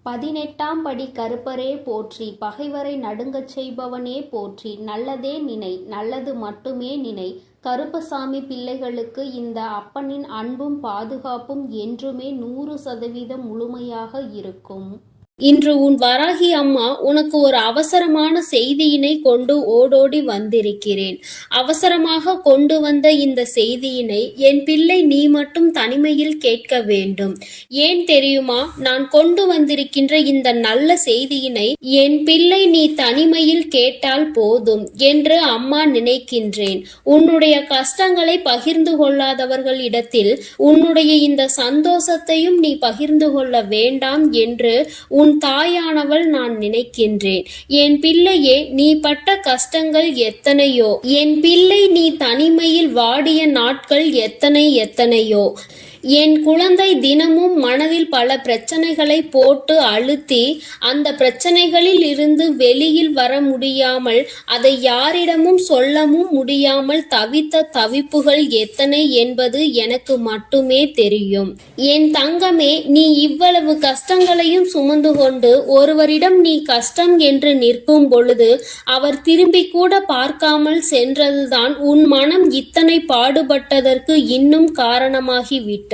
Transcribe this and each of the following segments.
18ஆம் படி கருப்பரே போற்றி, பகைவரை நடுங்கச் செய்பவனே போற்றி, நல்லதே நினை, நல்லது மட்டுமே நினை. கருப்பசாமி பிள்ளைகளுக்கு இந்த அப்பனின் அன்பும் பாதுகாப்பும் என்றுமே 100% முழுமையாக இருக்கும். இன்று உன் வராகி அம்மா உனக்கு ஒரு அவசரமான செய்தியினை கொண்டு ஓடோடி வந்திருக்கிறேன். அவசரமாக கொண்டு வந்த இந்த செய்தியினை என் பிள்ளை நீ மட்டும் தனிமையில் கேட்க வேண்டும். ஏன் தெரியுமா? நான் கொண்டு வந்திருக்கின்ற இந்த நல்ல செய்தியினை என் பிள்ளை நீ தனிமையில் கேட்டால் போதும் என்று அம்மா நினைக்கின்றேன். உன்னுடைய கஷ்டங்களை பகிர்ந்து கொள்ளாதவர்களிடத்தில் உன்னுடைய இந்த சந்தோஷத்தையும் நீ பகிர்ந்து கொள்ள வேண்டாம் என்று உன் தாயானவள் நான் நினைக்கின்றேன். என் பிள்ளையே, நீ பட்ட கஷ்டங்கள் எத்தனையோ, என் பிள்ளை நீ தனிமையில் வாடிய நாட்கள் எத்தனையோ. என் குழந்தை தினமும் மனதில் பல பிரச்சனைகளை போட்டு அழுத்தி அந்த பிரச்சனைகளில் இருந்து வெளியில் வர முடியாமல் அதை யாரிடமும் சொல்லவும் முடியாமல் தவித்த தவிப்புகள் எத்தனை என்பது எனக்கு மட்டுமே தெரியும். என் தங்கமே, நீ இவ்வளவு கஷ்டங்களையும் சுமந்து கொண்டு ஒருவரிடம் நீ கஷ்டம் என்று நிற்கும் பொழுது அவர் திரும்பி கூட பார்க்காமல் சென்றதுதான் உன் மனம் இத்தனை பாடுபட்டதற்கு இன்னும் காரணமாகிவிட்டது.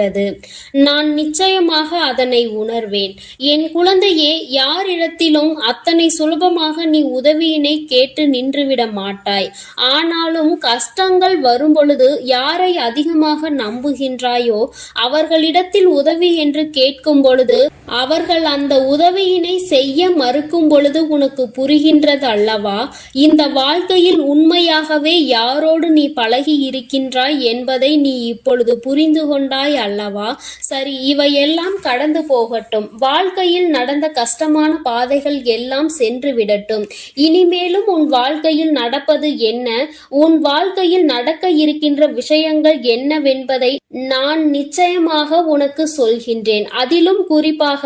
நான் நிச்சயமாக அதனை உணர்வேன். என் குழந்தையே, யாரிடத்திலும் அத்தனை சுலபமாக நீ உதவியினை கேட்டு நின்றுவிட மாட்டாய். ஆனாலும் கஷ்டங்கள் வரும் பொழுது யாரை அதிகமாக நம்புகின்றாயோ அவர்களிடத்தில் உதவி என்று கேட்கும் பொழுது அவர்கள் அந்த உதவியினை செய்ய மறுக்கும் பொழுது உனக்கு புரிகின்றது அல்லவா? இந்த வாழ்க்கையில் உண்மையாகவே யாரோடு நீ பழகி இருக்கின்றாய் என்பதை நீ இப்பொழுது புரிந்து கொண்டாய் அல்லவா? சரி, இவையெல்லாம் கடந்து போகட்டும். வாழ்க்கையில் நடந்த கஷ்டமான பாதைகள் எல்லாம் சென்று விடட்டும். இனிமேலும் உன் வாழ்க்கையில் நடப்பது என்ன, உன் வாழ்க்கையில் நடக்க இருக்கின்ற விஷயங்கள் என்னவென்பதை நான் நிச்சயமாக உனக்கு சொல்கின்றேன். அதிலும் குறிப்பாக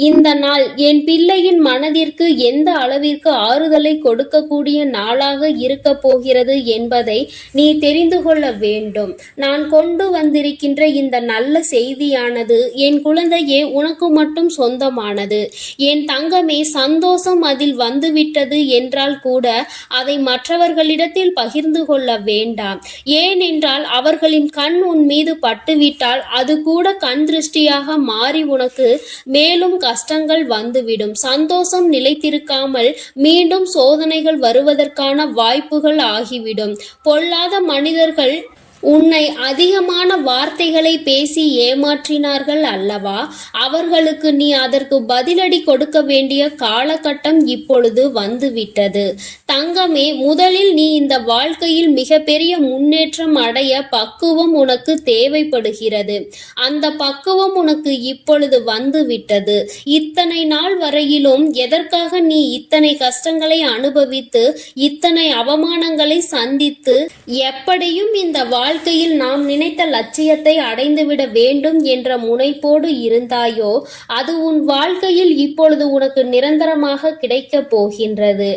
இந்த நாள் என் பிள்ளையின் மனதிற்கு எந்த அளவிற்கு ஆறுதலை கொடுக்கக்கூடிய நாளாக இருக்க போகிறது என்பதை நீ தெரிந்து கொள்ள வேண்டும். நான் கொண்டு வந்திருக்கின்ற இந்த நல்ல செய்தியானது என் குழந்தையே உனக்கு மட்டும் சொந்தமானது. என் தங்கமே, சந்தோஷம் அதில் வந்துவிட்டது என்றால் கூட அதை மற்றவர்களிடத்தில் பகிர்ந்து கொள்ள வேண்டாம். ஏனென்றால் அவர்களின் கண் உன் மீது பட்டுவிட்டால் அது கூட கண் திருஷ்டியாக மாறி உனக்கு மேலும் கஷ்டங்கள் வந்துவிடும். சந்தோஷம் நிலைத்திருக்காமல் மீண்டும் சோதனைகள் வருவதற்கான வாய்ப்புகள் ஆகிவிடும். பொல்லாத மனிதர்கள் உன்னை அதிகமான வார்த்தைகளை பேசி ஏமாற்றினார்கள் அல்லவா? அவர்களுக்கு நீ அதற்கு பதிலடி கொடுக்க வேண்டிய காலகட்டம் இப்பொழுது வந்துவிட்டது. தங்கமே, முதலில் நீ இந்த வாழ்க்கையில் மிகப்பெரிய முன்னேற்றம் அடைய பக்குவம் உனக்கு தேவைப்படுகிறது. அந்த பக்குவம் உனக்கு இப்பொழுது வந்துவிட்டது. இத்தனை நாள் வரையிலும் எதற்காக நீ இத்தனை கஷ்டங்களை அனுபவித்து இத்தனை அவமானங்களை சந்தித்து எப்படியும் இந்த வாழ்க்கையில் நாம் நினைத்த லட்சியத்தை அடைந்துவிட வேண்டும் என்ற முனைப்போடு இருந்தாயோ அது உன் வாழ்க்கையில் இப்பொழுது உனக்கு நிரந்தரமாக கிடைக்க போகின்றது.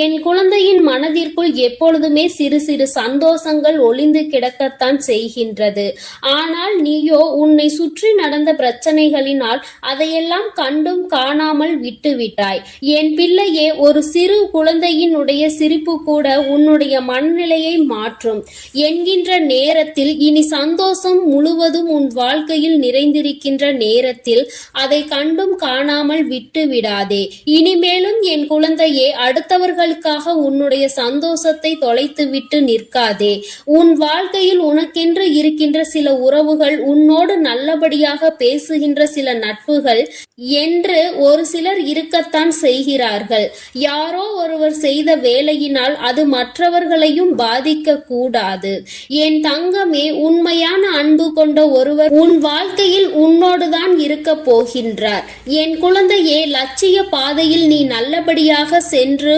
என் குழந்தையின் மனதிற்குள் எப்பொழுதுமே சிறு சிறு சந்தோஷங்கள் ஒளிந்து கிடக்கத்தான் செய்கின்றது. ஆனால் நீயோ உன்னை சுற்றி நடந்த பிரச்சனைகளினால் அதையெல்லாம் கண்டும் காணாமல் விட்டுவிட்டாய். என் பிள்ளையே, ஒரு சிறு குழந்தையினுடைய சிரிப்பு கூட உன்னுடைய மனநிலையை மாற்றும் என்கின்ற நேரத்தில் இனி சந்தோஷம் முழுவதும் உன் வாழ்க்கையில் நிறைந்திருக்கின்ற நேரத்தில் அதை கண்டும் காணாமல் விட்டு விடாதே. இனிமேலும் என் குழந்தையே, அடுத்தவர்களுக்காக உன்னுடைய சந்தோஷத்தை தொலைத்துவிட்டு நிற்காதே. உன் வாழ்க்கையில் உனக்கென்று இருக்கின்ற சில உறவுகள், உன்னோடு நல்லபடியாக பேசுகின்ற சில நட்புகள் என்று ஒரு சிலர் இருக்கத்தான் செய்கிறார்கள். யாரோ ஒருவர் செய்த வேலையினால் அது மற்றவர்களையும் பாதிக்க கூடாது. என் தங்கமே, உண்மையான அன்பு கொண்ட ஒருவர் உன் வாழ்க்கையில் உன்னோடுதான் இருக்க போகின்றார். என் குழந்தையே, லட்சிய பாதையில் நீ நல்லபடியாக சென்று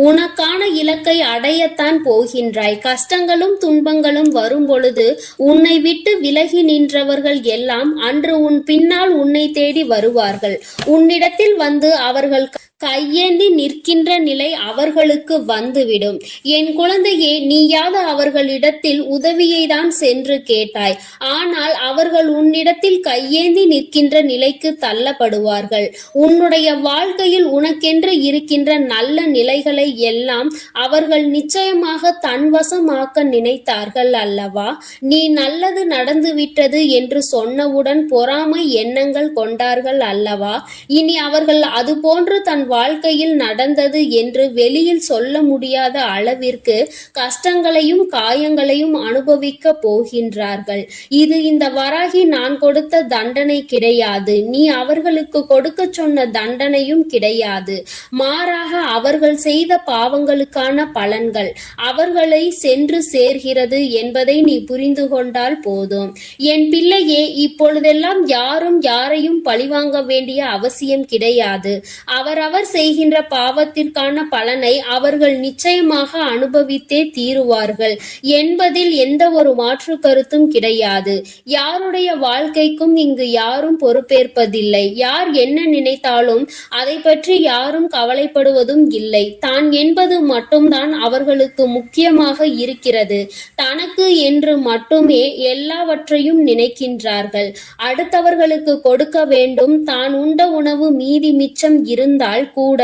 உனக்கான இலக்கை அடையத்தான் போகின்றாய். கஷ்டங்களும் துன்பங்களும் வரும் பொழுது உன்னை விட்டு விலகி நின்றவர்கள் எல்லாம் அன்று உன் பின்னால் உன்னை தேடி வருவார்கள். உன்னிடத்தில் வந்து அவர்கள் கையேந்தி நிற்கின்ற நிலை அவர்களுக்கு வந்துவிடும். என் குழந்தையே, நீயாவது அவர்களிடத்தில் உதவியை தான் சென்று கேட்டாய். ஆனால் அவர்கள் உன்னிடத்தில் கையேந்தி நிற்கின்ற நிலைக்கு தள்ளப்படுவார்கள். உன்னுடைய வாழ்க்கையில் உனக்கென்று இருக்கின்ற நல்ல நிலைகளை எல்லாம் அவர்கள் நிச்சயமாக தன்வசமாக்க நினைத்தார்கள் அல்லவா? நீ நல்லது நடந்துவிட்டது என்று சொன்னவுடன் பொறாமை எண்ணங்கள் கொண்டார்கள் அல்லவா? இனி அவர்கள் அதுபோன்று தன் வாழ்க்கையில் நடந்தது என்று வெளியில் சொல்ல முடியாத அளவிற்கு கஷ்டங்களையும் காயங்களையும் அனுபவிக்க போகின்றார்கள். இது இந்த வராகி நான் கொடுத்த தண்டனை கிடையாது. நீ அவர்களுக்கு கொடுக்க சொன்ன தண்டனையும் கிடையாது. மாறாக அவர்கள் செய்த பாவங்களுக்கான பலன்கள் அவர்களை சென்று சேர்கிறது என்பதை நீ புரிந்து கொண்டால் போதும். என் பிள்ளையே, இப்பொழுதெல்லாம் யாரும் யாரையும் பழிவாங்க வேண்டிய அவசியம் கிடையாது. அவரவர் செய்கின்ற பாவத்திற்கான பலனை அவர்கள் நிச்சயமாக அனுபவித்தே தீருவார்கள் என்பதில் எந்த ஒரு மாற்று கருத்தும் கிடையாது. யாருடைய வாழ்க்கைக்கும் இங்கு யாரும் பொறுப்பேற்பதில்லை. யார் என்ன நினைத்தாலும் அதை பற்றி யாரும் கவலைப்படுவதும் இல்லை. தான் என்பது மட்டும்தான் அவர்களுக்கு முக்கியமாக இருக்கிறது. தனக்கு என்று மட்டுமே எல்லாவற்றையும் நினைக்கின்றார்கள். அடுத்தவர்களுக்கு கொடுக்க வேண்டும். தான் உண்ட உணவு மீதி மிச்சம் இருந்தால் கூட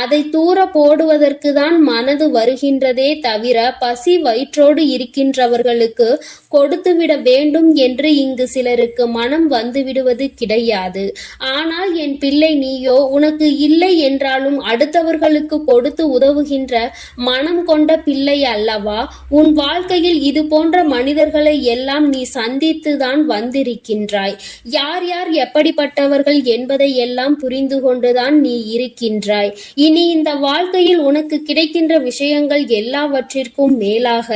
அதை தூர போடுவதற்கு தான் மனது வருகின்றதே தவிர பசி வயிற்றோடு இருக்கின்றவர்களுக்கு கொடுத்துவிட வேண்டும் என்று இங்கு சிலருக்கு மனம் வந்துவிடுவது கிடையாது. ஆனால் என் பிள்ளை, நீயோ உனக்கு இல்லை என்றாலும் அடுத்தவர்களுக்கு கொடுத்து உதவுகின்ற மனம் கொண்ட பிள்ளை அல்லவா? உன் வாழ்க்கையில் இது போன்ற மனிதர்களை எல்லாம் நீ சந்தித்துதான் வந்திருக்கின்றாய். யார் யார் எப்படிப்பட்டவர்கள் என்பதை எல்லாம் புரிந்து கொண்டுதான் நீ இருக்கின்றாய். இனி இந்த வாழ்க்கையில் உனக்கு கிடைக்கின்ற விஷயங்கள் எல்லாவற்றிற்கும் மேலாக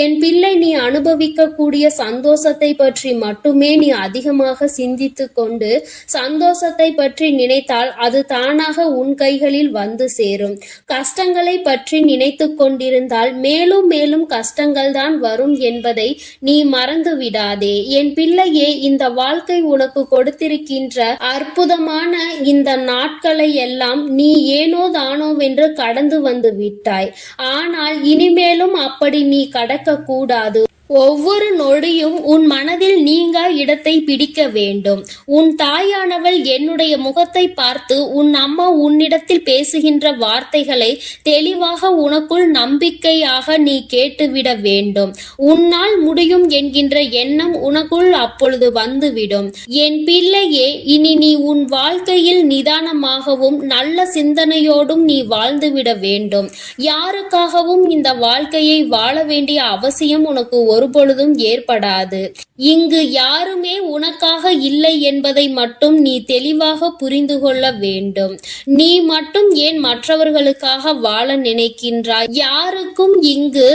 என் பிள்ளை, நீ அனுபவிக்கக்கூடிய சந்தோஷத்தை பற்றி மட்டுமே நீ அதிகமாக சிந்தித்து கொண்டு சந்தோஷத்தை பற்றி நினைத்தால் அது தானாக உன் கைகளில் வந்து சேரும். கஷ்டங்களை பற்றி நினைத்து கொண்டிருந்தால் மேலும் மேலும் கஷ்டங்கள் தான் வரும் என்பதை நீ மறந்து விடாதே. என் பிள்ளையே, இந்த வாழ்க்கை உனக்கு கொடுத்திருக்கின்ற அற்புதமான இந்த நாட்களை எல்லாம் நீ ஏனோ தானோவென்று கடந்து வந்து விட்டாய். ஆனால் இனிமேலும் அப்படி நீ கடக்க கூடாது. ஒவ்வொரு நொடியும் உன் மனதில் நீங்கா இடத்தை பிடிக்க வேண்டும். உன் தாயானவள் என்னுடைய முகத்தை பார்த்து உன் அம்மா உன்னிடத்தில் பேசுகின்ற வார்த்தைகளை தெளிவாக உனக்குள் நம்பிக்கையாக நீ கேட்டுவிட வேண்டும். உன்னால் முடியும் என்கின்ற எண்ணம் உனக்குள் அப்பொழுது வந்துவிடும். என் பிள்ளையே, இனி நீ உன் வாழ்க்கையில் நிதானமாகவும் நல்ல சிந்தனையோடும் நீ வாழ்ந்துவிட வேண்டும். யாருக்காகவும் இந்த வாழ்க்கையை வாழ வேண்டிய அவசியம் உனக்கு ஒருபொழுதும் ஏற்படாது. இங்கு யாருமே உனக்காக இல்லை என்பதை மட்டும் நீ தெளிவாக புரிந்து கொள்ள வேண்டும். நீ மட்டும் ஏன் மற்றவர்களுக்காக வாழ நினைக்கின்றாய்? யாருக்கும் இங்கு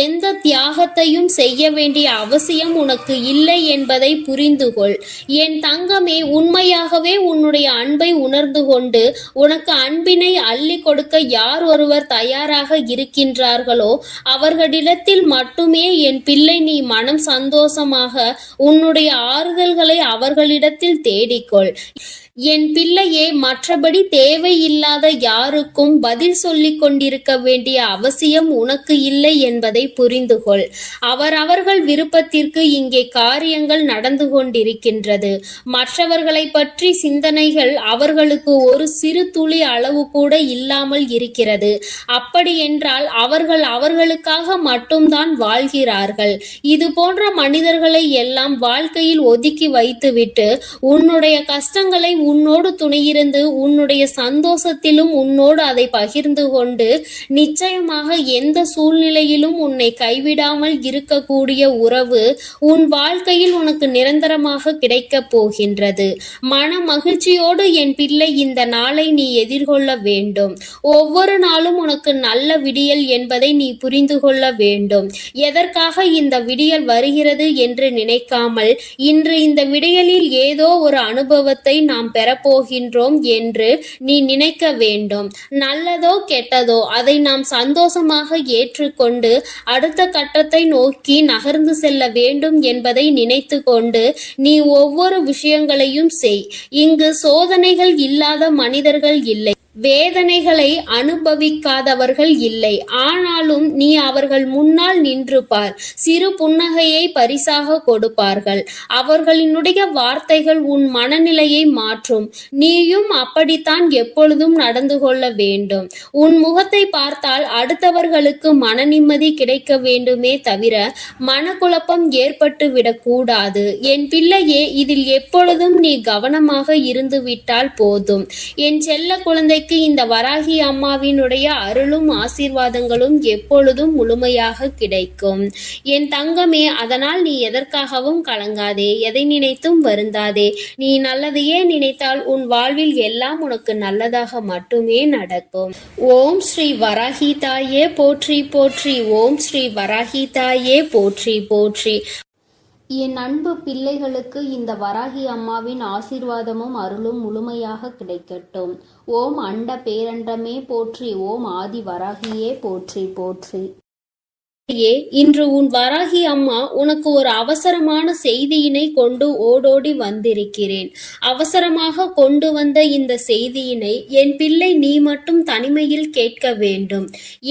எந்த தியாகத்தையும் செய்ய வேண்டிய அவசியம் உனக்கு இல்லை என்பதை புரிந்து கொள். என் தங்கமே, உண்மையாகவே உன்னுடைய அன்பை உணர்ந்து கொண்டு உனக்கு அன்பினை அள்ளி கொடுக்க யார் ஒருவர் தயாராக இருக்கின்றார்களோ அவர்களிடத்தில் மட்டுமே என் பிள்ளை நீ மனம் சந்தோஷமாக உன்னுடைய ஆறுதல்களை அவர்களிடத்தில் தேடிக்கொள். என் பிள்ளையே, மற்றபடி தேவையில்லாத யாருக்கும் பதில் சொல்லிக் கொண்டிருக்க வேண்டிய அவசியம் உனக்கு இல்லை என்பதை புரிந்து கொள். அவரவர்கள் விருப்பத்திற்கு இங்கே காரியங்கள் நடந்து கொண்டிருக்கின்றது. மற்றவர்களை பற்றி சிந்தனைகள் அவர்களுக்கு ஒரு சிறு துளி அளவு கூட இல்லாமல் இருக்கிறது. அப்படி என்றால் அவர்கள் அவர்களுக்காக மட்டும்தான் வாழ்கிறார்கள். இது போன்ற மனிதர்களை எல்லாம் வாழ்க்கையில் ஒதுக்கி வைத்துவிட்டு உன்னுடைய கஷ்டங்களை உன்னோடு துணையிருந்து உன்னுடைய சந்தோஷத்திலும் உன்னோடு அதை பகிர்ந்து கொண்டு நிச்சயமாக எந்த சூழ்நிலையிலும் உன்னை கைவிடாமல் இருக்கக்கூடிய உறவு உன் வாழ்க்கையில் உனக்கு நிரந்தரமாக கிடைக்கப் போகின்றது. மன மகிழ்ச்சியோடு என் பிள்ளை இந்த நாளை நீ எதிர்கொள்ள வேண்டும். ஒவ்வொரு நாளும் உனக்கு நல்ல விடியல் என்பதை நீ புரிந்து கொள்ள வேண்டும். எதற்காக இந்த விடியல் வருகிறது என்று நினைக்காமல் இன்று இந்த விடியலில் ஏதோ ஒரு அனுபவத்தை நாம் பெறப்போகின்றோம் என்று நீ நினைக்க வேண்டும். நல்லதோ கெட்டதோ அதை நாம் சந்தோஷமாக ஏற்றுக்கொண்டு அடுத்த கட்டத்தை நோக்கி நகர்ந்து செல்ல வேண்டும் என்பதை நினைத்து கொண்டு நீ ஒவ்வொரு விஷயங்களையும் செய். இங்கு சோதனைகள் இல்லாத மனிதர்கள் இல்லை. வேதனைகளை அனுபவிக்காதவர்கள் இல்லை. ஆனாலும் நீ அவர்கள் முன்னால் நின்று பார். சிறு புன்னகையை பரிசாக கொடுப்பார்கள். அவர்களினுடைய வார்த்தைகள் உன் மனநிலையை மாற்றும். நீயும் அப்படித்தான் எப்பொழுதும் நடந்து கொள்ள வேண்டும். உன் முகத்தை பார்த்தால் அடுத்தவர்களுக்கு மன நிம்மதி கிடைக்க வேண்டுமே தவிர மனக்குழப்பம் ஏற்பட்டு விடக்கூடாது. என் பிள்ளையே, இதில் எப்பொழுதும் நீ கவனமாக இருந்து விட்டால் போதும். என் செல்ல குழந்தைக்கு இந்த வராகி அம்மாவினுடைய அருளும் ஆசீர்வாதங்களும் எப்பொழுதும் முழுமையாக கிடைக்கும். என் தங்கமே, அதனால் நீ எதற்காகவும் கலங்காதே, எதை நினைத்தும் வருந்தாதே. நீ நல்லதையே நினைத்தால் உன் வாழ்வில் எல்லாம் உனக்கு நல்லதாக மட்டுமே நடக்கும். ஓம் ஸ்ரீ வராகி தாயே போற்றி போற்றி. ஓம் ஸ்ரீ வராகி தாயே போற்றி போற்றி. என் அன்பு பிள்ளைகளுக்கு இந்த வராகி அம்மாவின் ஆசீர்வாதமும் அருளும் முழுமையாக கிடைக்கட்டும். ஓம் அண்ட பேரண்டமே போற்றி. ஓம் ஆதி வராகியே போற்றி போற்றி. இன்று உன் வராகி அம்மா உனக்கு ஒரு அவசரமான செய்தியினை கொண்டு ஓடோடி வந்திருக்கிறேன். அவசரமாக கொண்டு வந்த இந்த செய்தியினை என் பிள்ளை நீ மட்டும் தனிமையில் கேட்க வேண்டும்.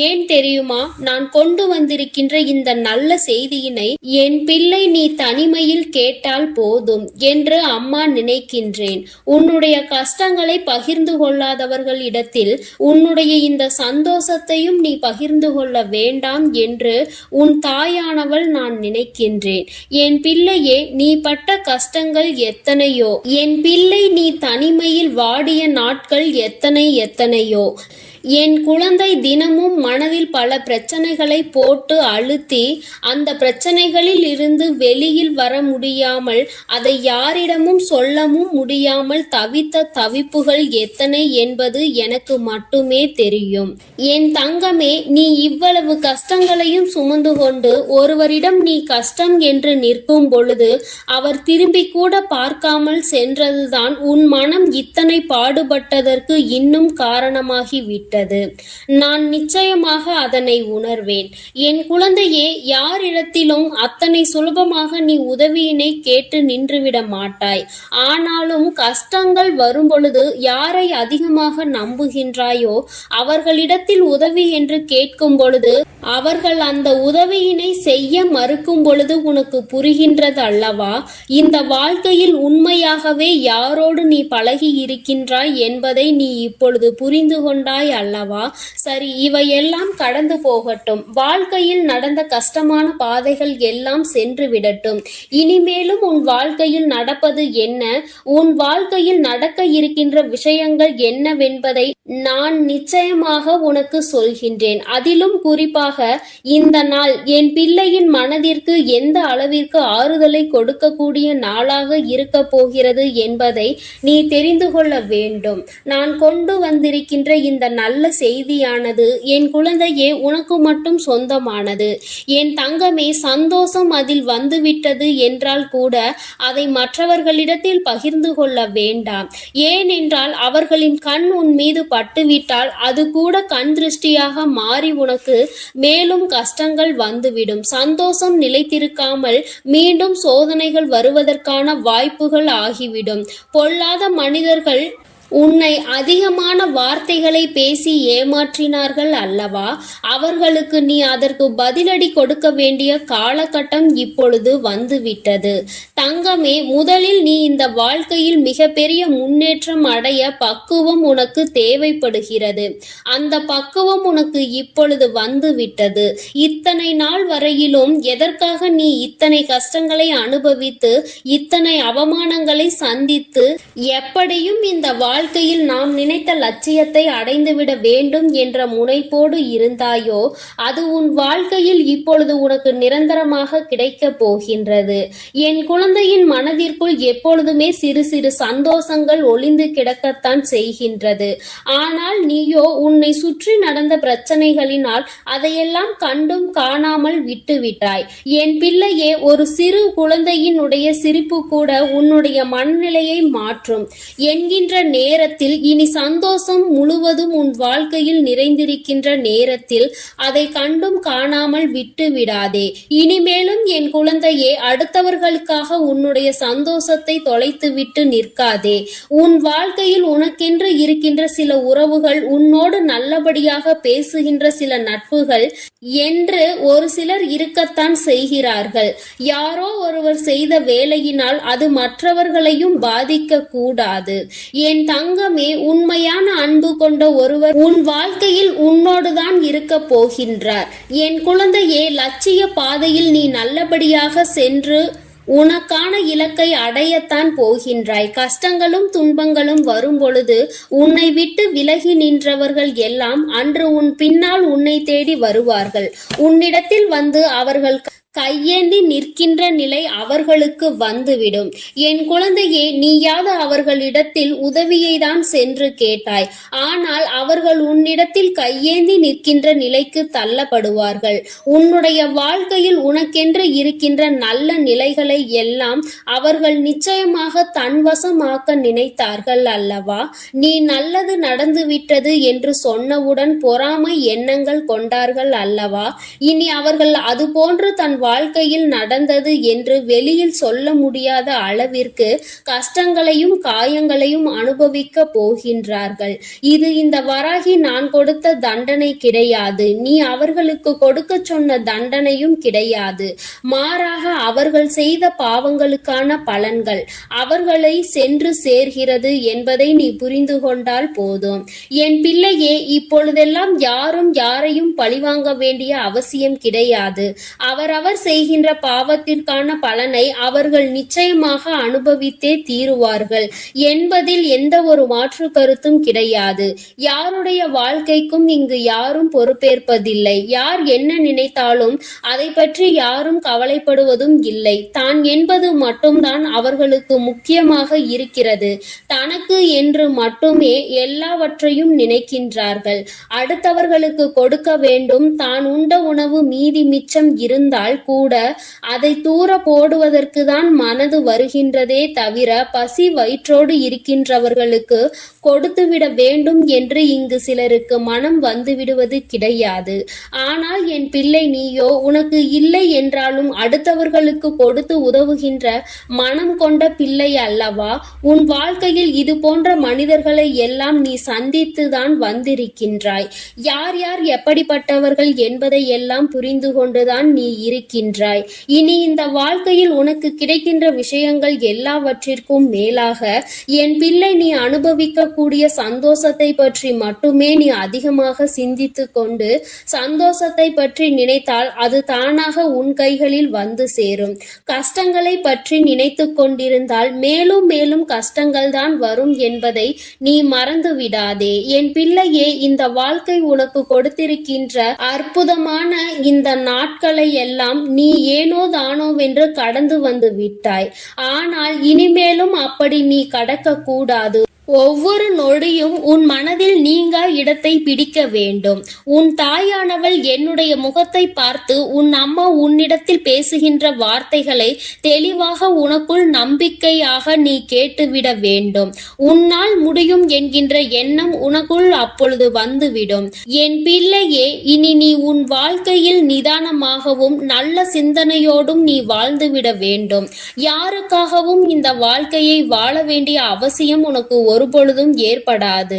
ஏன் தெரியுமா? நான் கொண்டு வந்திருக்கின்ற இந்த நல்ல செய்தியினை என் பிள்ளை நீ தனிமையில் கேட்டால் போதும் என்று அம்மா நினைக்கின்றேன். உன்னுடைய கஷ்டங்களை பகிர்ந்து கொள்ளாதவர்களிடத்தில் உன்னுடைய இந்த சந்தோஷத்தையும் நீ பகிர்ந்து கொள்ள வேண்டாம் என்று உன் தாயானவள் நான் நினைக்கின்றேன். என் பிள்ளையே, நீ பட்ட கஷ்டங்கள் எத்தனையோ. என் பிள்ளை நீ தனிமையில் வாடிய நாட்கள் எத்தனையோ. என் குழந்தை தினமும் மனதில் பல பிரச்சனைகளை போட்டு அழுத்தி அந்த பிரச்சனைகளில் இருந்து வெளியில் வர முடியாமல் அதை யாரிடமும் சொல்லவும் முடியாமல் தவித்த தவிப்புகள் எத்தனை என்பது எனக்கு மட்டுமே தெரியும். என் தங்கமே, நீ இவ்வளவு கஷ்டங்களையும் சுமந்து கொண்டு ஒருவரிடம் நீ கஷ்டம் என்று நிற்கும் பொழுது அவர் திரும்பி கூட பார்க்காமல் சென்றதுதான் உன் மனம் இத்தனை பாடுபட்டதற்கு இன்னும் காரணமாகிவிட்டது. நான் நிச்சயமாக அதனை உணர்வேன். என் குழந்தையே, யாரிடத்திலும் அத்தனை சுலபமாக நீ உதவியினை கேட்டு நின்றுவிட மாட்டாய். ஆனாலும் கஷ்டங்கள் வரும் பொழுது யாரை அதிகமாக நம்புகின்றாயோ அவர்களிடத்தில் உதவி என்று கேட்கும் பொழுது அவர்கள் அந்த உதவியினை செய்ய மறுக்கும் பொழுது உனக்கு புரிகின்றது அல்லவா? இந்த வாழ்க்கையில் உண்மையாகவே யாரோடு நீ பழகி இருக்கின்றாய் என்பதை நீ இப்பொழுது புரிந்து கொண்டாய் அல்லவா? சரி, இவையெல்லாம் கடந்து போகட்டும். வாழ்க்கையில் நடந்த கஷ்டமான பாதைகள் எல்லாம் சென்று விடட்டும். இனிமேலும் உன் வாழ்க்கையில் நடப்பது என்ன, உன் வாழ்க்கையில் நடக்க இருக்கின்ற விஷயங்கள் என்னவென்பதை நான் நிச்சயமாக உனக்கு சொல்கின்றேன். அதிலும் குறிப்பாக இந்த நாள் என் பிள்ளையின் மனதிற்கு எந்த அளவிற்கு ஆறுதலை கொடுக்கக்கூடிய நாளாக இருக்க போகிறது என்பதை நீ தெரிந்து கொள்ள வேண்டும். நான் கொண்டு வந்திருக்கின்ற இந்த நல்ல செய்தியானது என் குழந்தையே உனக்கு மட்டும் சொந்தமானது. என் தங்கமே, சந்தோஷம் அதில் வந்துவிட்டது என்றால் கூட அதை மற்றவர்களிடத்தில் பகிர்ந்து கொள்ள வேண்டாம். ஏனென்றால் அவர்களின் கண் உன் மீது பட்டுவிட்டால் அது கூட கண் திருஷ்டியாக மாறி உனக்கு மேலும் கஷ்டங்கள் வந்துவிடும். சந்தோஷம் நிலைத்திருக்காமல் மீண்டும் சோதனைகள் வருவதற்கான வாய்ப்புகள் ஆகிவிடும். பொல்லாத மனிதர்கள் உன்னை அதிகமான வார்த்தைகளை பேசி ஏமாற்றினார்கள் அல்லவா? அவர்களுக்கு நீ அதற்கு பதிலடி கொடுக்க வேண்டிய காலகட்டம் இப்பொழுது வந்துவிட்டது. தங்கமே, முதலில் நீ இந்த வாழ்க்கையில் மிகப்பெரிய முன்னேற்றம் அடைய பக்குவம் உனக்கு தேவைப்படுகிறது. அந்த பக்குவம் உனக்கு இப்பொழுது வந்துவிட்டது. இத்தனை நாள் வரையிலும் எதற்காக நீ இத்தனை கஷ்டங்களை அனுபவித்து இத்தனை அவமானங்களை சந்தித்து எப்படியும் இந்த வாழ்க்கையில் நாம் நினைத்த லட்சியத்தை அடைந்துவிட வேண்டும் என்ற முனைப்போடு இருந்தாயோ அது உன் வாழ்க்கையில் இப்பொழுது உனக்கு நிரந்தரமாக கிடைக்க போகின்றது. என் குழந்தையின் மனதிற்குள் எப்பொழுதுமே சிறு சிறு சந்தோஷங்கள் ஒளிந்து கிடக்கத்தான் செய்கின்றது. ஆனால் நீயோ உன்னை சுற்றி நடந்த பிரச்சனைகளினால் அதையெல்லாம் கண்டும் காணாமல் விட்டுவிட்டாய். என் பிள்ளையே, ஒரு சிறு குழந்தையினுடைய சிரிப்பு கூட உன்னுடைய மனநிலையை மாற்றும் என்கின்ற நேரத்தில், இனி சந்தோஷம் முழுவதும் உன் வாழ்க்கையில் நிறைந்திருக்கின்ற நேரத்தில் அதை கண்டும் காணாமல் விட்டு விடாதே. இனிமேலும் என் குழந்தையே, அடுத்தவர்களுக்காக உன்னுடைய சந்தோஷத்தை தொலைத்துவிட்டு நிற்காதே. உன் வாழ்க்கையில் உனக்கென்று இருக்கின்ற சில உறவுகள், உன்னோடு நல்லபடியாக பேசுகின்ற சில நட்புகள் என்று ஒரு சிலர் இருக்கத்தான் செய்கிறார்கள். யாரோ ஒருவர் செய்த வேலையினால் அது மற்றவர்களையும் பாதிக்க கூடாது. என் தங்கமே, உண்மையான அன்பு கொண்ட ஒருவர் உன் வாழ்க்கையில் உன்னோடுதான் இருக்க போகின்றார். என் குழந்தையே, லட்சிய பாதையில் நீ நல்லபடியாக சென்று உனக்கான இலக்கை அடையத்தான் போகின்றாய். கஷ்டங்களும் துன்பங்களும் வரும் பொழுது உன்னை விட்டு விலகி நின்றவர்கள் எல்லாம் அன்று உன் பின்னால் உன்னை தேடி வருவார்கள். உன்னிடத்தில் வந்து அவர்கள் கையேந்தி நிற்கின்ற நிலை அவர்களுக்கு வந்துவிடும். என் குழந்தையே, நீயாவது அவர்களிடத்தில் உதவியை தான் சென்று கேட்டாய். ஆனால் அவர்கள் உன்னிடத்தில் கையேந்தி நிற்கின்ற நிலைக்கு தள்ளப்படுவார்கள். உன்னுடைய வாழ்க்கையில் உனக்கென்று இருக்கின்ற நல்ல நிலைகளை எல்லாம் அவர்கள் நிச்சயமாக தன்வசமாக்க நினைத்தார்கள் அல்லவா? நீ நல்லது நடந்துவிட்டது என்று சொன்னவுடன் பொறாமை எண்ணங்கள் கொண்டார்கள் அல்லவா? இனி அவர்கள் அது போன்று தன் வாழ்க்கையில் நடந்தது என்று வெளியில் சொல்ல முடியாத அளவிற்கு கஷ்டங்களையும் காயங்களையும் அனுபவிக்க போகின்றார்கள். இது இந்த வராகி நான் கொடுத்த தண்டனை கிடையாது. நீ அவர்களுக்கு கொடுக்க சொன்ன தண்டனையும் கிடையாது. மாறாக அவர்கள் செய்த பாவங்களுக்கான பலன்கள் அவர்களை சென்று சேர்கிறது என்பதை நீ புரிந்து கொண்டால் போதும். என் பிள்ளையே, இப்பொழுதெல்லாம் யாரும் யாரையும் பழிவாங்க வேண்டிய அவசியம் கிடையாது. அவரவர் செய்கின்ற பாவத்திற்கான பலனை அவர்கள் நிச்சயமாக அனுபவித்தே தீருவார்கள் என்பதில் எந்த ஒரு மாற்று கருத்தும் கிடையாது. யாருடைய வாழ்க்கைக்கும் இங்கு யாரும் பொறுப்பேற்பதில்லை. யார் என்ன நினைத்தாலும் அதை பற்றி யாரும் கவலைப்படுவதும் இல்லை. தான் என்பது மட்டும்தான் அவர்களுக்கு முக்கியமாக இருக்கிறது. தனக்கு என்று மட்டுமே எல்லாவற்றையும் நினைக்கின்றார்கள். அடுத்தவர்களுக்கு கொடுக்க வேண்டும். தான் உண்ட உணவு மீதி மிச்சம் இருந்தால் கூட அதை தூர போடுவதற்கு தான் மனது வருகின்றதே தவிர பசி வயிற்றோடு இருக்கின்றவர்களுக்கு கொடுத்துவிட வேண்டும் என்று இங்கு சிலருக்கு மனம் வந்துவிடுவது கிடையாது. ஆனால் என் பிள்ளை, நீயோ உனக்கு இல்லை என்றாலும் அடுத்தவர்களுக்கு கொடுத்து உதவுகின்ற மனம் கொண்ட பிள்ளை அல்லவா? உன் வாழ்க்கையில் இது போன்ற மனிதர்களை எல்லாம் நீ சந்தித்துதான் வந்திருக்கின்றாய். யார் யார் எப்படிப்பட்டவர்கள் என்பதை எல்லாம் புரிந்து கொண்டுதான் நீ இருக்கின்றாய். இனி இந்த வாழ்க்கையில் உனக்கு கிடைக்கின்ற விஷயங்கள் எல்லாவற்றிற்கும் மேலாக என் பிள்ளை, நீ அனுபவிக்கக்கூடிய சந்தோஷத்தை பற்றி மட்டுமே நீ அதிகமாக சிந்தித்து கொண்டு சந்தோஷத்தை பற்றி நினைத்தால் அது தானாக உன் கைகளில் வந்து சேரும். கஷ்டங்களை பற்றி நினைத்து கொண்டிருந்தால் மேலும் மேலும் கஷ்டங்கள் தான் வரும் என்பதை நீ மறந்து விடாதே. என் பிள்ளையே, இந்த வாழ்க்கை உனக்கு கொடுத்திருக்கின்ற அற்புதமான இந்த நாட்களை எல்லாம் நீ ஏனோ தானோவென்று கடந்து வந்து விட்டாய். ஆனால் இனிமேலும் அப்படி நீ கடக்க கூடாது. ஒவ்வொரு நொடியும் உன் மனதில் நீங்கா இடத்தை பிடிக்க வேண்டும். உன் தாயானவள் என்னுடைய முகத்தை பார்த்து உன் அம்மா உன்னிடத்தில் பேசுகின்ற வார்த்தைகளை தெளிவாக உனக்குள் நம்பிக்கையாக நீ கேட்டுவிட வேண்டும். உன்னால் முடியும் என்கின்ற எண்ணம் உனக்குள் அப்பொழுது வந்துவிடும். என் பிள்ளையே, இனி நீ உன் வாழ்க்கையில் நிதானமாகவும் நல்ல சிந்தனையோடும் நீ வாழ்ந்துவிட வேண்டும். யாருக்காகவும் இந்த வாழ்க்கையை வாழ வேண்டிய அவசியம் உனக்கு ஒருபொழுதும் ஏற்படாது.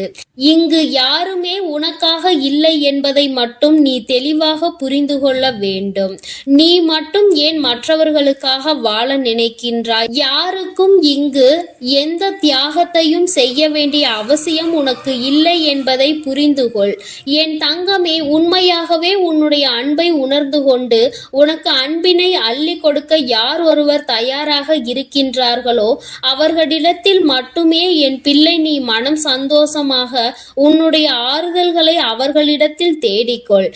இங்கு யாருமே உனக்காக இல்லை என்பதை மட்டும் நீ தெளிவாக புரிந்து கொள்ள வேண்டும். நீ மட்டும் ஏன் மற்றவர்களுக்காக வாழ நினைக்கின்றாய்? யாருக்கும் இங்கு எந்த தியாகத்தையும் செய்ய வேண்டிய அவசியம் உனக்கு இல்லை என்பதை புரிந்து கொள். என் தங்கமே, உண்மையாகவே உன்னுடைய அன்பை உணர்ந்து கொண்டு உனக்கு அன்பினை அள்ளி கொடுக்க யார் ஒருவர் தயாராக இருக்கின்றார்களோ அவர்களிடத்தில் மட்டுமே என் பிள்ளை நீ மனம் சந்தோஷமாக உன்னுடைய ஆறுதல்களை அவர்களிடத்தில் தேடிக்கொள்.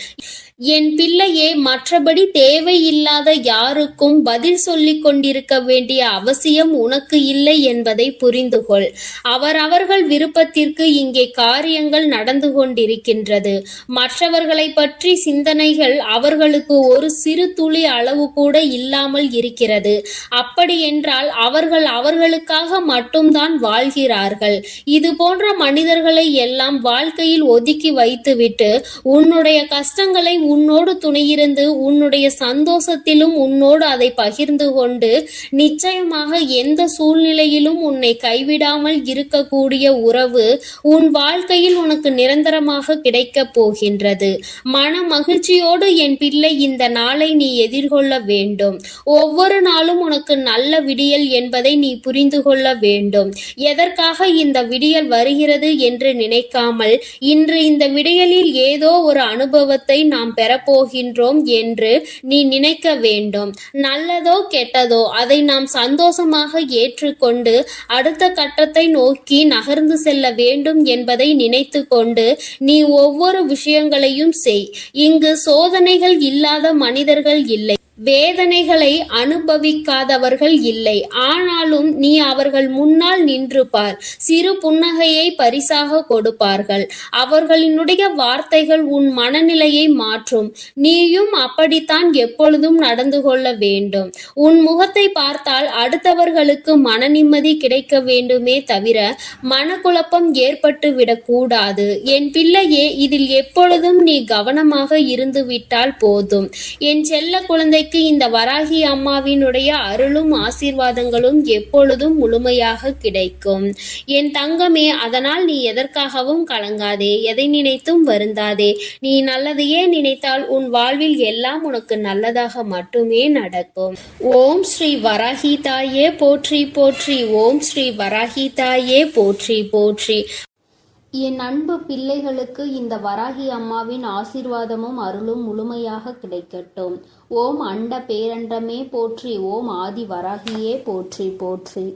என் பிள்ளையே, மற்றபடி தேவையில்லாத யாருக்கும் பதில் சொல்லிக் கொண்டிருக்க வேண்டிய அவசியம் உனக்கு இல்லை என்பதை புரிந்து கொள். அவரவர்கள் விருப்பத்திற்கு இங்கே காரியங்கள் நடந்து கொண்டிருக்கின்றது. மற்றவர்களை பற்றி சிந்தனைகள் அவர்களுக்கு ஒரு சிறு துளி அளவு கூட இல்லாமல் இருக்கிறது. அப்படியென்றால் அவர்கள் அவர்களுக்காக மட்டும்தான் வாழ்கிறார்கள். இது போன்ற மனிதர்களை எல்லாம் வாழ்க்கையில் ஒதுக்கி வைத்துவிட்டு உன்னுடைய கஷ்டங்களை உன்னோடு துணையிருந்து உன்னுடைய சந்தோஷத்திலும் உன்னோடு அதை பகிர்ந்து கொண்டு நிச்சயமாக எந்த சூழ்நிலையிலும் உன்னை கைவிடாமல் இருக்கக்கூடிய உறவு உன் வாழ்க்கையில் உனக்கு நிரந்தரமாக கிடைக்கப் போகின்றது. மன மகிழ்ச்சியோடு என் பிள்ளை இந்த நாளை நீ எதிர்கொள்ள வேண்டும். ஒவ்வொரு நாளும் உனக்கு நல்ல விடியல் என்பதை நீ புரிந்து கொள்ள வேண்டும். எதற்காக இந்த விடியல் வருகிறது என்று நினைக்காமல் இன்று இந்த விடியலில் ஏதோ ஒரு அனுபவத்தை நாம் பெறப்போகின்றோம் என்று நீ நினைக்க வேண்டும். நல்லதோ கெட்டதோ அதை நாம் சந்தோஷமாக ஏற்றுக்கொண்டு அடுத்த கட்டத்தை நோக்கி நகர்ந்து செல்ல வேண்டும் என்பதை நினைத்து கொண்டு நீ ஒவ்வொரு விஷயங்களையும் செய். இங்கு சோதனைகள் இல்லாத மனிதர்கள் இல்லை, வேதனைகளை அனுபவிக்காதவர்கள் இல்லை. ஆனாலும் நீ அவர்கள் முன்னால் நின்று பார். சிறு புன்னகையை பரிசாக கொடுப்பார்கள். அவர்களினுடைய வார்த்தைகள் உன் மனநிலையை மாற்றும். நீயும் அப்படித்தான் எப்பொழுதும் நடந்து கொள்ள வேண்டும். உன் முகத்தை பார்த்தால் அடுத்தவர்களுக்கு மன நிம்மதி கிடைக்க வேண்டுமே தவிர மனக்குழப்பம் ஏற்பட்டு விடக்கூடாது. என் பிள்ளையே, இதில் எப்பொழுதும் நீ கவனமாக இருந்து விட்டால் போதும். என் செல்ல குழந்தை இந்த வராகி அம்மாவினுடைய அருளும் ஆசீர்வாதங்களும் எப்பொழுதும் முழுமையாக கிடைக்கும். என் தங்கமே, அதனால் நீ எதற்காகவும் கலங்காதே, எதை நினைத்தும் வருந்தாதே. நீ நல்லதையே நினைத்தால் உன் வாழ்வில் எல்லாம் உனக்கு நல்லதாக மட்டுமே நடக்கும். ஓம் ஸ்ரீ வராகி தாயே போற்றி போற்றி. ஓம் ஸ்ரீ வராகி தாயே போற்றி போற்றி. என் அன்பு பிள்ளைகளுக்கு இந்த வராகி அம்மாவின் ஆசீர்வாதமும் அருளும் முழுமையாக கிடைக்கட்டும். ஓம் அண்ட பேரண்டமே போற்றி. ஓம் ஆதி வராகியே போற்றி போற்றி.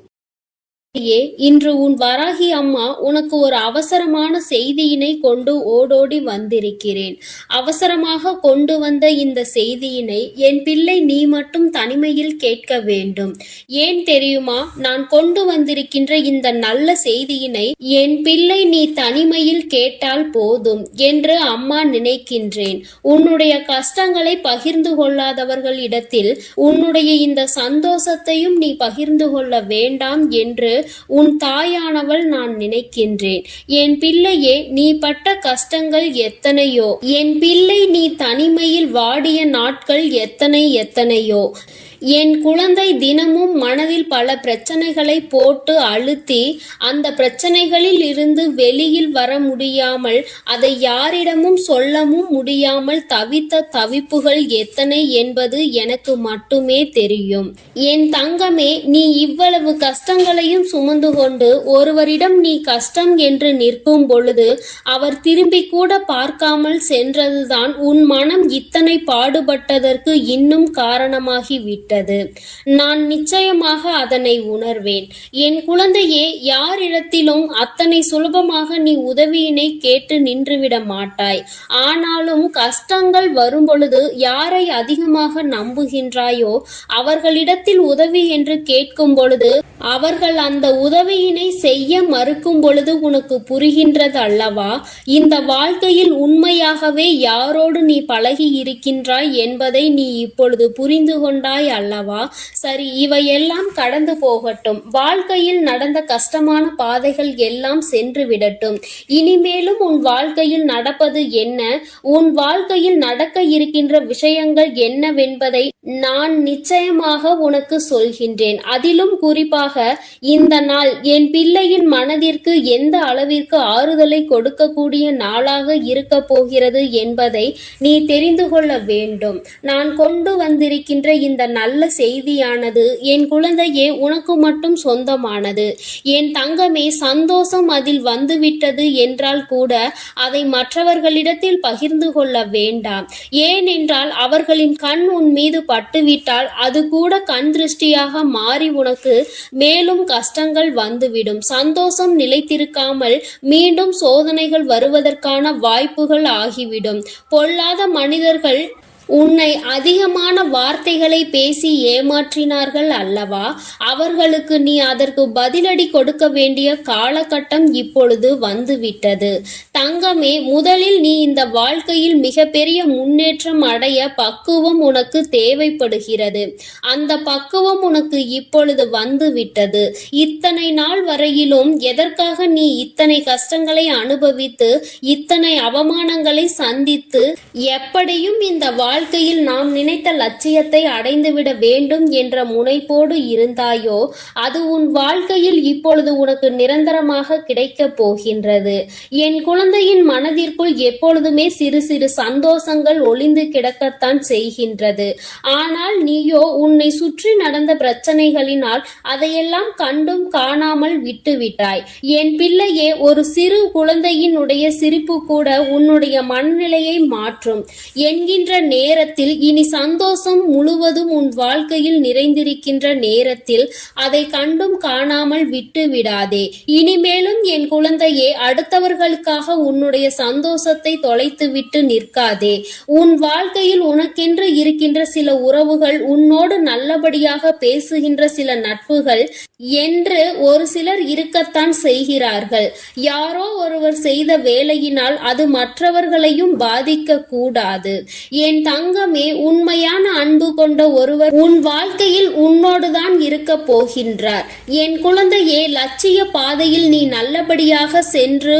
இன்று உன் வராகி அம்மா உனக்கு ஒரு அவசரமான செய்தியினை கொண்டு ஓடோடி வந்திருக்கிறேன். அவசரமாக கொண்டு வந்த இந்த செய்தியினை என் பிள்ளை நீ மட்டும் தனிமையில் கேட்க வேண்டும். ஏன் தெரியுமா? நான் கொண்டு வந்திருக்கின்ற இந்த நல்ல செய்தியினை என் பிள்ளை நீ தனிமையில் கேட்டால் போதும் என்று அம்மா நினைக்கின்றேன். உன்னுடைய கஷ்டங்களை பகிர்ந்து கொள்ளாதவர்களிடத்தில் உன்னுடைய இந்த சந்தோஷத்தையும் நீ பகிர்ந்து கொள்ள வேண்டாம் என்று உன் தாயானவள் நான் நினைக்கின்றேன். என் பிள்ளையே, நீ பட்ட கஷ்டங்கள் எத்தனையோ, என் பிள்ளை நீ தனிமையில் வாடிய நாட்கள் எத்தனையோ. என் குழந்தை தினமும் மனதில் பல பிரச்சனைகளை போட்டு அழுத்தி அந்த பிரச்சனைகளில் இருந்து வெளியில் வர முடியாமல் அதை யாரிடமும் சொல்லவும் முடியாமல் தவித்த தவிப்புகள் எத்தனை என்பது எனக்கு மட்டுமே தெரியும். என் தங்கமே, நீ இவ்வளவு கஷ்டங்களையும் சுமந்து கொண்டு ஒருவரிடம் நீ கஷ்டம் என்று நிற்கும் பொழுது அவர் திரும்பி கூட பார்க்காமல் சென்றதுதான் உன் மனம் இத்தனை பாடுபட்டதற்கு இன்னும் காரணமாகி விட்டது. நான் நிச்சயமாக அதனை உணர்வேன். என் குழந்தையே, யாரிடத்திலும் அத்தனை சுலபமாக நீ உதவியினை கேட்டு நின்றுவிட மாட்டாய். ஆனாலும் கஷ்டங்கள் வரும் பொழுது யாரை அதிகமாக நம்புகின்றாயோ அவர்களிடத்தில் உதவி என்று கேட்கும் பொழுது அவர்கள் அந்த உதவியினை செய்ய மறுக்கும் பொழுது உனக்கு புரிகின்றது அல்லவா? இந்த வாழ்க்கையில் உண்மையாகவே யாரோடு நீ பழகி இருக்கின்றாய் என்பதை நீ இப்பொழுது புரிந்து கொண்டாய் அல்லவா? சரி, இவையெல்லாம் கடந்து போகட்டும். வாழ்க்கையில் நடந்த கஷ்டமான பாதைகள் எல்லாம் சென்று விடட்டும். இனிமேலும் உன் வாழ்க்கையில் நடப்பது என்ன, உன் வாழ்க்கையில் நடக்க இருக்கின்ற விஷயங்கள் என்னவென்பதை நான் நிச்சயமாக உனக்கு சொல்கின்றேன். அதிலும் குறிப்பாக இந்த நாள் என் பிள்ளையின் மனதிற்கு எந்த அளவிற்கு ஆறுதலை கொடுக்கக்கூடிய நாளாக இருக்க போகிறது என்பதை நீ தெரிந்து கொள்ள வேண்டும். நான் கொண்டு வந்திருக்கின்ற இந்த நல்ல நல்ல செய்தியானது. என் குழந்தையே, உனக்கு மட்டும் சொந்தமானது. என் தங்கமே, சந்தோஷம் அதில் வந்துவிட்டது என்றால் கூட அதை மற்றவர்களிடத்தில் பகிர்ந்து கொள்ள வேண்டாம். ஏனென்றால் அவர்களின் கண் உன் மீது பட்டுவிட்டால் அது கூட கண் திருஷ்டியாக மாறி உனக்கு மேலும் கஷ்டங்கள் வந்துவிடும். சந்தோஷம் நிலைத்திருக்காமல் மீண்டும் சோதனைகள் வருவதற்கான வாய்ப்புகள் ஆகிவிடும். பொல்லாத மனிதர்கள் உன்னை அதிகமான வார்த்தைகளை பேசி ஏமாற்றினார்கள் அல்லவா? அவர்களுக்கு நீ அதற்கு பதிலடி கொடுக்க வேண்டிய காலகட்டம் இப்பொழுது வந்துவிட்டது. தங்கமே, முதலில் நீ இந்த வாழ்க்கையில் மிகப்பெரிய முன்னேற்றம் அடைய பக்குவம் உனக்கு தேவைப்படுகிறது. அந்த பக்குவம் உனக்கு இப்பொழுது வந்துவிட்டது. இத்தனை நாள் வரையிலும் எதற்காக நீ இத்தனை கஷ்டங்களை அனுபவித்து இத்தனை அவமானங்களை சந்தித்து எப்படியும் இந்த வாழ்க்கையில் நாம் நினைத்த லட்சியத்தை அடைந்துவிட வேண்டும் என்ற முனைப்போடு இருந்தாயோ, அது உன் வாழ்க்கையில் இப்பொழுது உனக்கு நிரந்தரமாக கிடைக்கப் போகின்றது. என் குழந்தையின் மனதிற்குள் எப்பொழுதுமே சிறு சிறு சந்தோஷங்கள் ஒளிந்து கிடக்கத்தான் செய்கின்றது. ஆனால் நீயோ உன்னை சுற்றி நடந்த பிரச்சனைகளினால் அதையெல்லாம் கண்டும் காணாமல் விட்டுவிட்டாய். என் பிள்ளையே, ஒரு சிறு குழந்தையினுடைய சிரிப்பு கூட உன்னுடைய மனநிலையை மாற்றும் என்கின்ற நேரத்தில், இனி சந்தோஷம் முழுவதும் உன் வாழ்க்கையில் நிறைந்திருக்கின்ற நேரத்தில் அதை கண்டும் காணாமல் விட்டு விடாதே. இனிமேலும் என் குழந்தையே, அடுத்தவர்களுக்காக உன்னுடைய சந்தோஷத்தை தொலைத்துவிட்டு நிற்காதே. உன் வாழ்க்கையில் உனக்கென்று இருக்கின்ற சில உறவுகள், உன்னோடு நல்லபடியாக பேசுகின்ற சில நட்புகள் என்று ஒரு சிலர் இருக்கத்தான் செய்கிறார்கள். யாரோ ஒருவர் செய்த வேலையினால் அது மற்றவர்களையும் பாதிக்க கூடாது. என் தங்கமே, உண்மையான அன்பு கொண்ட ஒருவர் உன் வாழ்க்கையில் உன்னோடுதான் இருக்க போகின்றார். என் குழந்தையே, லட்சிய பாதையில் நீ நல்லபடியாக சென்று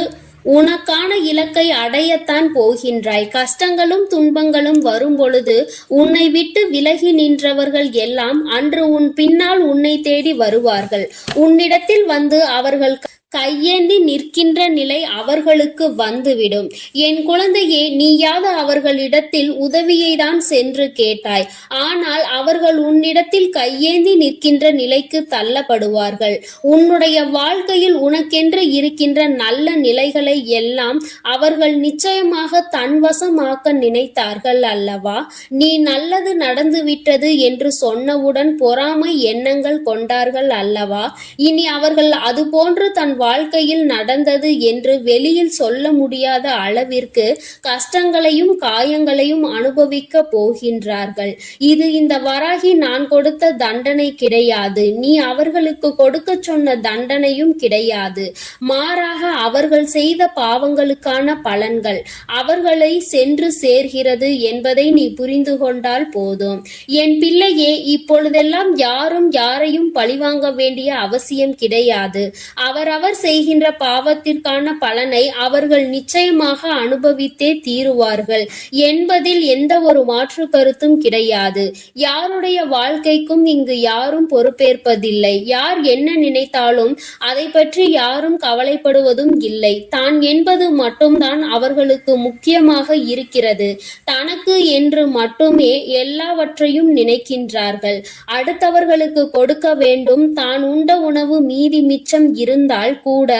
உனக்கான இலக்கை அடையத்தான் போகின்றாய். கஷ்டங்களும் துன்பங்களும் வரும் பொழுது உன்னை விட்டு விலகி நின்றவர்கள் எல்லாம் அன்று உன் பின்னால் உன்னை தேடி வருவார்கள். உன்னிடத்தில் வந்து அவர்கள் கையேந்தி நிற்கின்ற நிலை அவர்களுக்கு வந்துவிடும். என் குழந்தையே, நீயாவது அவர்களிடத்தில் உதவியை தான் சென்று கேட்டாய். ஆனால் அவர்கள் உன்னிடத்தில் கையேந்தி நிற்கின்ற நிலைக்கு தள்ளப்படுவார்கள். உன்னுடைய வாழ்க்கையில் உனக்கென்று இருக்கின்ற நல்ல நிலைகளை எல்லாம் அவர்கள் நிச்சயமாக தன்வசமாக்க நினைத்தார்கள் அல்லவா? நீ நல்லது நடந்துவிட்டது என்று சொன்னவுடன் பொறாமை எண்ணங்கள் கொண்டார்கள் அல்லவா? இனி அவர்கள் அதுபோன்று தன் வாழ்க்கையில் நடந்தது என்று வெளியில் சொல்ல முடியாத அளவிற்கு கஷ்டங்களையும் காயங்களையும் அனுபவிக்க போகின்றார்கள். இது இந்த வராகி நான் கொடுத்த தண்டனை கிடையாது. நீ அவர்களுக்கு கொடுக்க சொன்ன தண்டனையும் கிடையாது. மாறாக அவர்கள் செய்த பாவங்களுக்கான பலன்கள் அவர்களை சென்று சேர்கிறது என்பதை நீ புரிந்து கொண்டால் போதும். என் பிள்ளையே, இப்பொழுதெல்லாம் யாரும் யாரையும் பழிவாங்க வேண்டிய அவசியம் கிடையாது. அவரவர் செய்கின்ற பாவத்திற்கான பலனை அவர்கள் நிச்சயமாக அனுபவித்தே தீருவார்கள் என்பதில் எந்த ஒரு மாற்று கருத்தும் கிடையாது. யாருடைய வாழ்க்கைக்கும் இங்கு யாரும் பொறுப்பேற்பதில்லை. யார் என்ன நினைத்தாலும் அதை பற்றி யாரும் கவலைப்படுவதும் இல்லை. தான் என்பது மட்டும்தான் அவர்களுக்கு முக்கியமாக இருக்கிறது. தனக்கு என்று மட்டுமே எல்லாவற்றையும் நினைக்கின்றார்கள். அடுத்தவர்களுக்கு கொடுக்க வேண்டும். தான் உண்ட உணவு மீதி மிச்சம் இருந்தால் கூட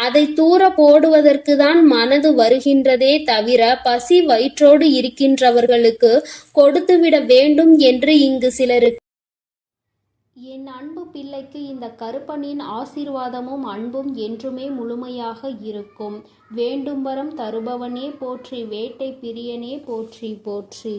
அதை தூர போடுவதற்கு தான் மனது வருகின்றதே தவிர பசி வயிற்றோடு இருக்கின்றவர்களுக்கு கொடுத்துவிட வேண்டும் என்று இங்கு சிலருக்கு. என் அன்பு பிள்ளைக்கு இந்த கருப்பனின் ஆசீர்வாதமும் அன்பும் என்றுமே முழுமையாக இருக்கும். வேண்டும் வரம் தருபவனே போற்றி, வேட்டை பிரியனே போற்றி போற்றி.